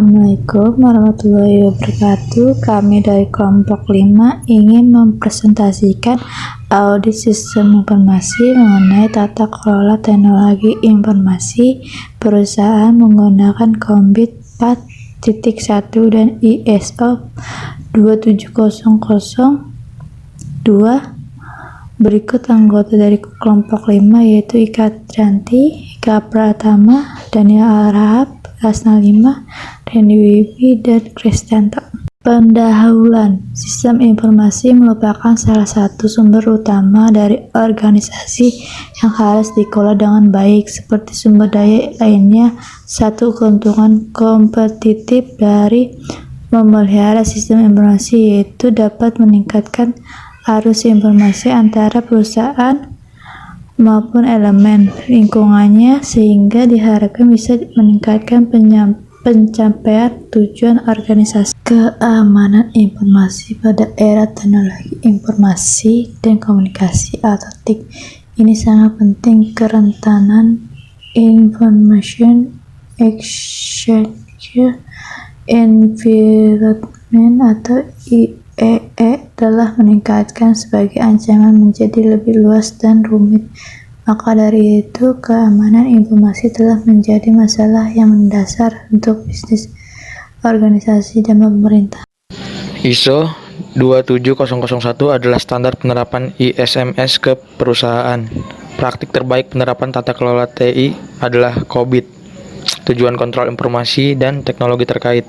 Assalamualaikum warahmatullahi wabarakatuh. Kami dari kelompok 5 ingin mempresentasikan audit sistem informasi mengenai tata kelola teknologi informasi perusahaan menggunakan COBIT 4.1 dan ISO 27002. Berikut anggota dari kelompok 5 yaitu Ika Trianti, Ika Pratama, Daniel Arahap, Rasna 5, Randy Wibi, dan Kristianto. Pendahuluan. Sistem informasi merupakan salah satu sumber utama dari organisasi yang harus dikelola dengan baik. Seperti sumber daya lainnya, satu keuntungan kompetitif dari memelihara sistem informasi yaitu dapat meningkatkan arus informasi antara perusahaan maupun elemen lingkungannya sehingga diharapkan bisa meningkatkan pencapaian tujuan organisasi. Keamanan informasi pada era teknologi informasi dan komunikasi atau TIK ini sangat penting. Kerentanan Information Exchange Environment atau IEE telah meningkatkan sebagai ancaman menjadi lebih luas dan rumit. Maka dari itu, keamanan informasi telah menjadi masalah yang mendasar untuk bisnis, organisasi, dan pemerintah. ISO 27001 adalah standar penerapan ISMS ke perusahaan. Praktik terbaik penerapan tata kelola TI adalah COBIT, tujuan kontrol informasi dan teknologi terkait.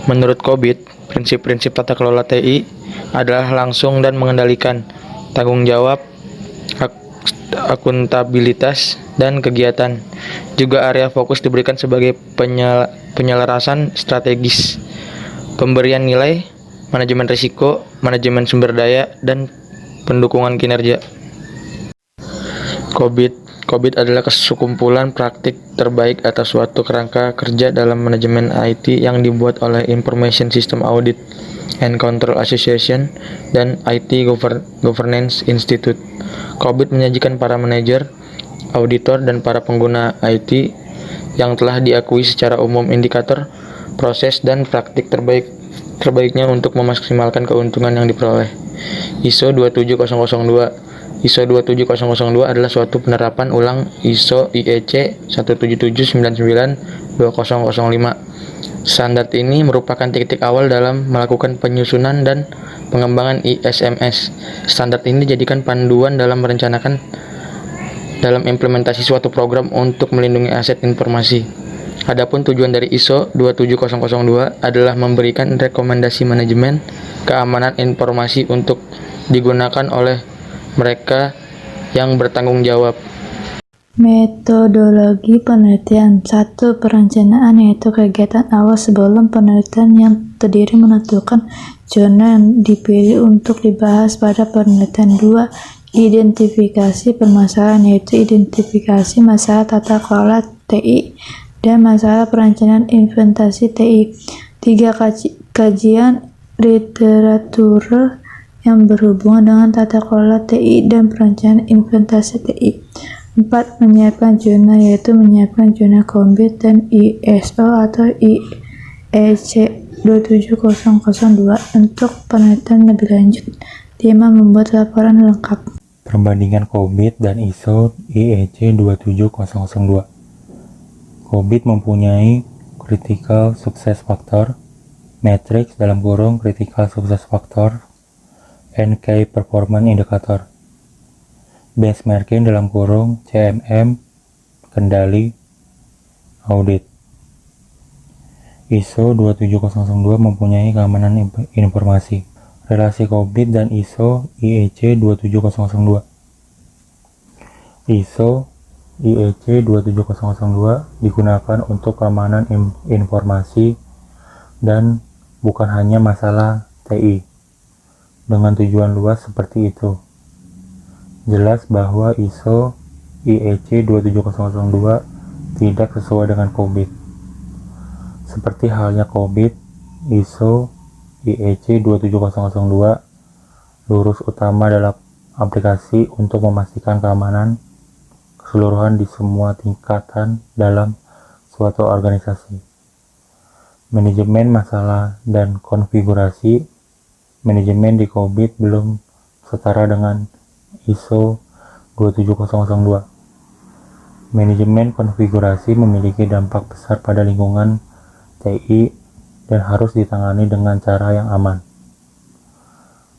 Menurut COBIT, prinsip-prinsip tata kelola TI adalah langsung dan mengendalikan, tanggung jawab, akuntabilitas, dan kegiatan. Juga area fokus diberikan sebagai penyelarasan strategis, pemberian nilai, manajemen risiko, manajemen sumber daya, dan pendukungan kinerja. COBIT adalah kesekumpulan praktik terbaik atas suatu kerangka kerja dalam manajemen IT yang dibuat oleh Information System Audit and Control Association dan IT Governance Institute. COBIT menyajikan para manajer, auditor, dan para pengguna IT yang telah diakui secara umum indikator, proses, dan praktik terbaiknya untuk memaksimalkan keuntungan yang diperoleh. ISO 27002 ISO 27002 adalah suatu penerapan ulang ISO IEC 17799-2005. Standar ini merupakan titik awal dalam melakukan penyusunan dan pengembangan ISMS. Standar ini dijadikan panduan dalam merencanakan dalam implementasi suatu program untuk melindungi aset informasi. Adapun tujuan dari ISO 27002 adalah memberikan rekomendasi manajemen keamanan informasi untuk digunakan oleh mereka yang bertanggung jawab. Metodologi penelitian. 1. Perencanaan yaitu kegiatan awal sebelum penelitian yang terdiri menentukan zona yang dipilih untuk dibahas pada penelitian. 2. Identifikasi permasalahan yaitu identifikasi masalah tata kelola TI dan masalah perencanaan investasi TI. 3. Kajian literatur yang berhubungan dengan tata kelola TI dan perencanaan investasi TI. 4. Menyiapkan zona yaitu menyiapkan zona COBIT dan ISO atau IEC 27002 untuk penelitian lebih lanjut. 5. Membuat laporan lengkap. Perbandingan COBIT dan ISO IEC 27002. COBIT mempunyai Critical Success Factor, Matrix (Critical Success Factor), and Key Performance Indicator, benchmarking (CMM), kendali, audit. ISO 27002 mempunyai keamanan informasi. Relasi COBIT dan ISO IEC 27002. ISO IEC 27002 digunakan untuk keamanan informasi dan bukan hanya masalah TI. Dengan tujuan luas seperti itu. Jelas bahwa ISO IEC 27002 tidak sesuai dengan COBIT. Seperti halnya COBIT, ISO IEC 27002 lurus utama dalam aplikasi untuk memastikan keamanan keseluruhan di semua tingkatan dalam suatu organisasi. Manajemen masalah dan konfigurasi. Manajemen di COBIT belum setara dengan ISO 27002. Manajemen konfigurasi memiliki dampak besar pada lingkungan TI dan harus ditangani dengan cara yang aman.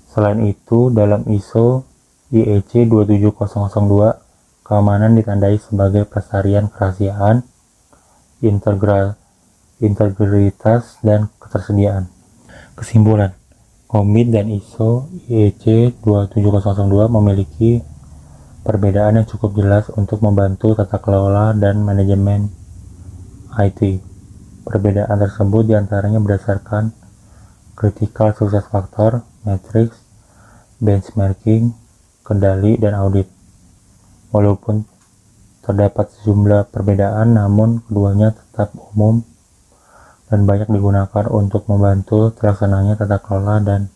Selain itu, dalam ISO IEC 27002, keamanan ditandai sebagai pelestarian kerahasiaan, integritas, dan ketersediaan. Kesimpulan, COBIT dan ISO IEC 27002 memiliki perbedaan yang cukup jelas untuk membantu tata kelola dan manajemen IT. Perbedaan tersebut diantaranya berdasarkan critical success factor, matrix, benchmarking, kendali, dan audit. Walaupun terdapat sejumlah perbedaan, namun keduanya tetap umum dan banyak digunakan untuk membantu terlaksananya tata kelola dan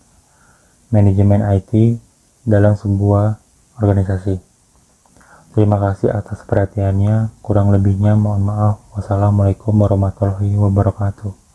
manajemen IT dalam sebuah organisasi. Terima kasih atas perhatiannya, kurang lebihnya mohon maaf. Wassalamualaikum warahmatullahi wabarakatuh.